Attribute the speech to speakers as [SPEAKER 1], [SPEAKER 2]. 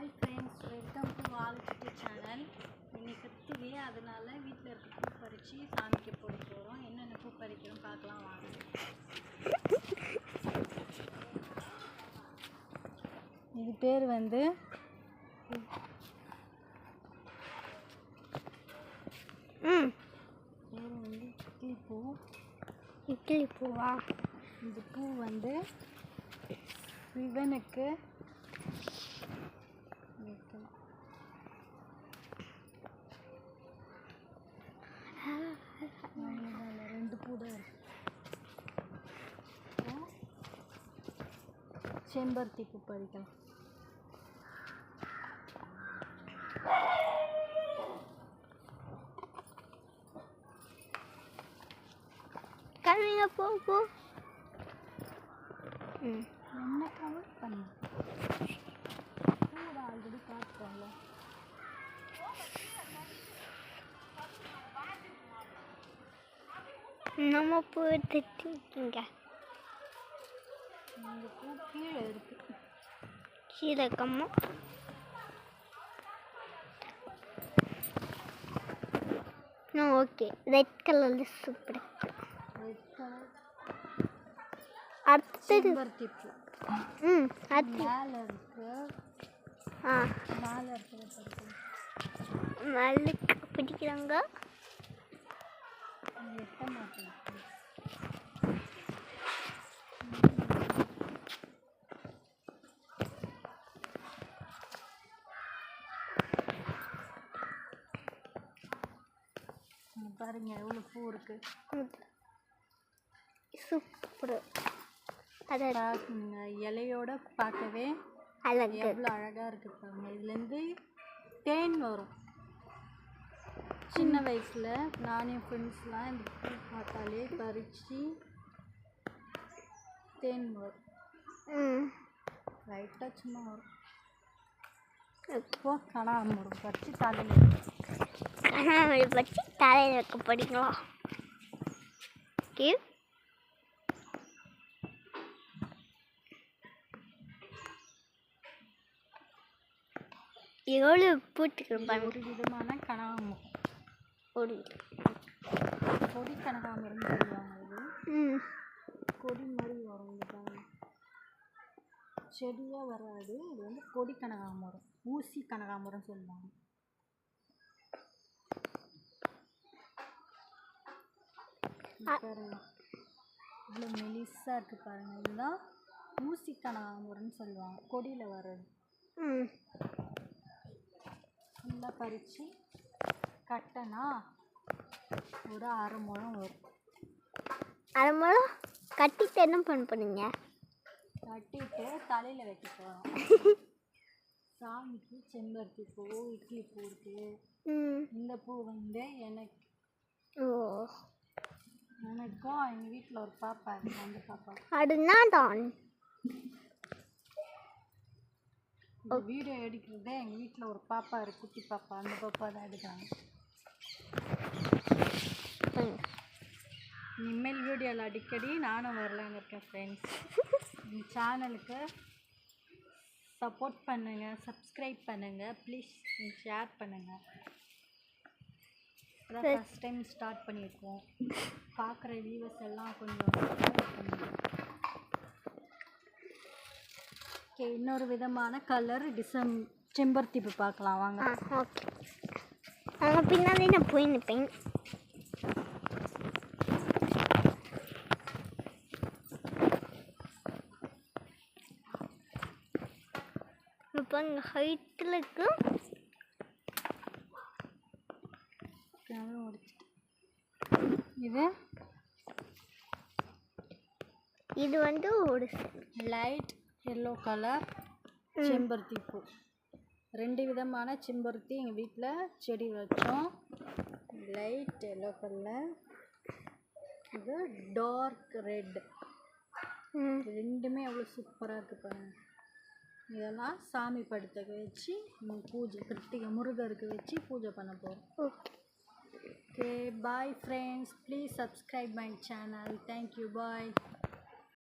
[SPEAKER 1] Hi friends, welcome to ஆல்கிட்டி channel. இன்னைக்கு கிருத்திகை, அதனால வீட்டில் இருக்க பூ பறித்து சாமிக்கு போட போகிறோம். என்னென்ன பூ பறிக்கிறோம் பார்க்கலாம் வாங்க. இது பேர் வந்து இட்லி பூ.
[SPEAKER 2] இட்லி பூவா?
[SPEAKER 1] இந்த பூ வந்து சிவனுக்கு ரெண்டு பூ தான் இருக்கு. செம்பருத்தி பூ பறிக்கலாம்.
[SPEAKER 2] கல்விங்க போ போ.
[SPEAKER 1] என்ன கவர் பண்ண பூவை ஆல்ரெடி பார்த்துக்கோங்க.
[SPEAKER 2] நம்ம பூ எடுத்துட்டீங்க.
[SPEAKER 1] இந்த பூ கீழே இருக்கு.
[SPEAKER 2] கீழே கம்மா ஓகே. ரெட் கலர்ல சூப்பர்.
[SPEAKER 1] ரெட் கலர்
[SPEAKER 2] அடுத்தது
[SPEAKER 1] செம்பருத்தி பூ.
[SPEAKER 2] அது
[SPEAKER 1] மேலே இருக்கு. மேலே இருக்கிறது
[SPEAKER 2] மல்லிக்கு பிடிக்கிறாங்க.
[SPEAKER 1] எட்ட மாட்டேன். பாருங்க எவ்வளோ பூ இருக்கு.
[SPEAKER 2] சூப்பர். அதை
[SPEAKER 1] இலையோட பார்க்கவே
[SPEAKER 2] அழகு.
[SPEAKER 1] எவ்வளோ அழகாக இருக்கு பாருங்க. இதுலேருந்து தேன் வரும். சின்ன வயசில் நானே ஃப்ரெண்ட்ஸ்லாம் இந்த பூ பார்த்தாலே பறித்து தேன் வரும். லைட்டாக சும்மா வரும். இப்போ கனகாம்பரம் பறித்து தலையில்
[SPEAKER 2] கனகாம்பரம் பறித்து தலையில் வைக்க போறீங்களா? ஓகே. எவ்வளோ பூத்துக்கிறப்பாங்க.
[SPEAKER 1] ஒரு விதமான கனகாம்பரம்.
[SPEAKER 2] ஒரு
[SPEAKER 1] கொடி கனகாம்பரம் சொல்லுவாங்க. இது கொடி மாதிரி வரும். இந்த பாருங்க, செடியாக வராது. இது வந்து கொடி கனகாம்பரம், ஊசி கனகாம்பரம் சொல்லுவாங்க. பாருங்க இவ்வளோ மெலிசாக இருக்குது பாருங்கள். இதுதான் ஊசி கனகாம்பரம்னு சொல்லுவாங்க, கொடியில் வர்றது. ஃபுல்லாக பறித்து கட்டினா ஒரு அரை முழம் வரும்.
[SPEAKER 2] அரை முழம் கட்டிட்டு என்ன பண்ணுங்க?
[SPEAKER 1] கட்டிட்டு தலையில் வைக்க போகிறோம். சாமிக்கு செம்பருத்தி பூ, இட்லி பூ இருக்குது. இந்த பூ வந்து எனக்கும் எங்கள் வீட்டில் ஒரு பாப்பா இருக்கு. அந்த பாப்பா
[SPEAKER 2] அதுனா தான்
[SPEAKER 1] இந்த வீடியோ எடுக்கிறதே எங்கள் வீட்டில் ஒரு பாப்பா இருக்குது, குட்டி பாப்பா. அந்த பாப்பா தான் எடுக்கிறாங்க. இனிமேல் வீடியோவில் அடிக்கடி நானும் வரலான்னு இருக்கேன் ஃப்ரெண்ட்ஸ். இந்த சேனலுக்கு சப்போர்ட் பண்ணுங்கள், சப்ஸ்கிரைப் பண்ணுங்கள், ப்ளீஸ் ஷேர் பண்ணுங்கள். அதான் ஃபஸ்ட் டைம் ஸ்டார்ட் பண்ணியிருக்கோம். பார்க்குற வியூவர்ஸ் எல்லாம் கொஞ்சம் ஓகே. இன்னொரு விதமான கலர் செம்பருத்தி பூ பார்க்கலாம் வாங்க.
[SPEAKER 2] ஓகே. அவங்க பின்னாலே நான் போய் நிற்பேன். இப்போ இங்கே ஹைட்டில் இருக்கு. இது வந்து ஒரு
[SPEAKER 1] லைட் எல்லோ கலர் செம்பருத்தி பூ. ரெண்டு விதமான செம்பருத்தி எங்கள் வீட்டில் செடி வச்சோம். லைட் எல்லோ கலர், இது டார்க் ரெட். ரெண்டுமே எவ்வளோ சூப்பராக இருக்குது பாருங்க. இதெல்லாம் சாமி படத்துக்கு வச்சு பூஜை, கிருத்திகை முருகருக்கு வச்சு பூஜை பண்ண போகிறோம். Okay, bye friends. Please subscribe my channel. Thank you, bye.